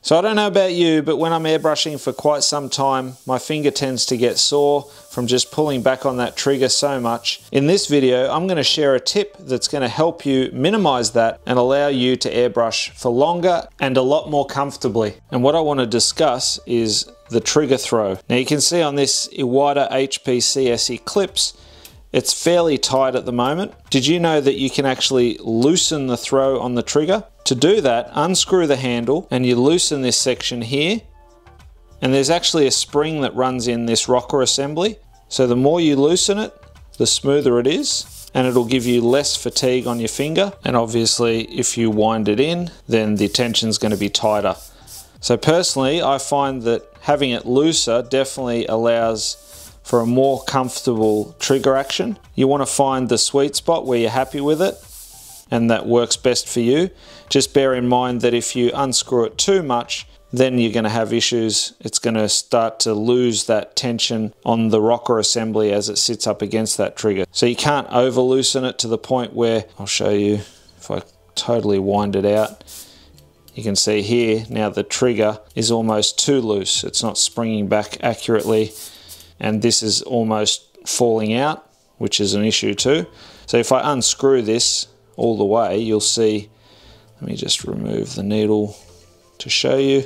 So I don't know about you, but when I'm airbrushing for quite some time, my finger tends to get sore from just pulling back on that trigger so much. In this video, I'm going to share a tip that's going to help you minimize that and allow you to airbrush for longer and a lot more comfortably. And what I want to discuss is the trigger throw. Now you can see on this Iwata HPC SE clips, it's fairly tight at the moment. Did you know that you can actually loosen the throw on the trigger? To do that, unscrew the handle and you loosen this section here. And there's actually a spring that runs in this rocker assembly. So the more you loosen it, the smoother it is. And it'll give you less fatigue on your finger. And obviously, if you wind it in, then the tension's going to be tighter. So personally, I find that having it looser definitely allows for a more comfortable trigger action. You want to find the sweet spot where you're happy with it and that works best for you. Just bear in mind that if you unscrew it too much, then you're going to have issues. It's going to start to lose that tension on the rocker assembly as it sits up against that trigger. So you can't over loosen it to the point where, I'll show you if I totally wind it out. You can see here now the trigger is almost too loose. It's not springing back accurately. And this is almost falling out, which is an issue too. So if I unscrew this all the way, you'll see, let me just remove the needle to show you.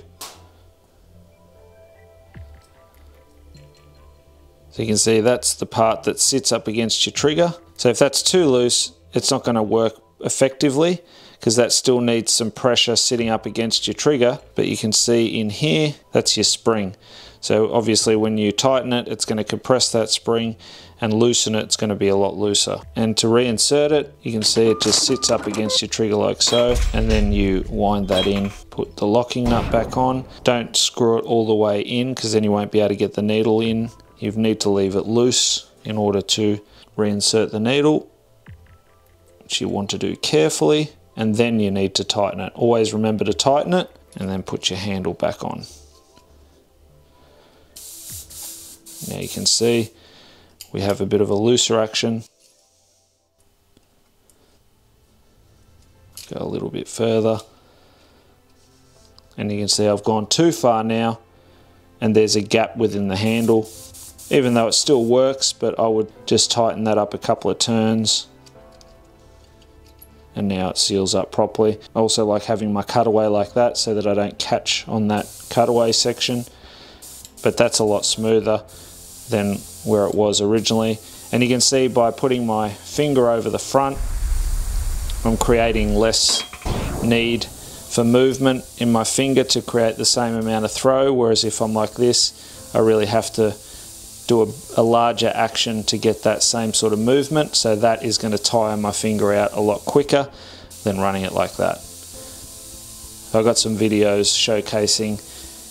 So you can see that's the part that sits up against your trigger. So if that's too loose, it's not going to work effectively because that still needs some pressure sitting up against your trigger. But you can see in here, that's your spring. So obviously when you tighten it, it's going to compress that spring, and loosen it, it's going to be a lot looser. And to reinsert it, you can see it just sits up against your trigger like so, and then you wind that in, put the locking nut back on. Don't screw it all the way in because then you won't be able to get the needle in. You need to leave it loose in order to reinsert the needle, which you want to do carefully, and then you need to tighten it. Always remember to tighten it and then put your handle back on. Now you can see we have a bit of a looser action. Go a little bit further. And you can see I've gone too far now and there's a gap within the handle. Even though it still works, but I would just tighten that up a couple of turns. And now it seals up properly. I also like having my cutaway like that so that I don't catch on that cutaway section. But that's a lot smoother than where it was originally. And you can see by putting my finger over the front, I'm creating less need for movement in my finger to create the same amount of throw, whereas if I'm like this, I really have to do a larger action to get that same sort of movement. So that is going to tire my finger out a lot quicker than running it like that. I've got some videos showcasing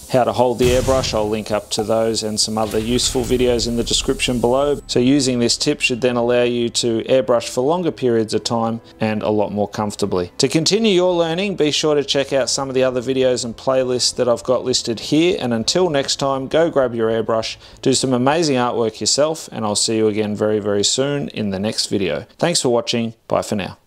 how to hold the airbrush. I'll link up to those and some other useful videos in the description below. So using this tip should then allow you to airbrush for longer periods of time and a lot more comfortably. To continue your learning, be sure to check out some of the other videos and playlists that I've got listed here. And until next time, go grab your airbrush, do some amazing artwork yourself, and I'll see you again very, very soon in the next video. Thanks for watching. Bye for now.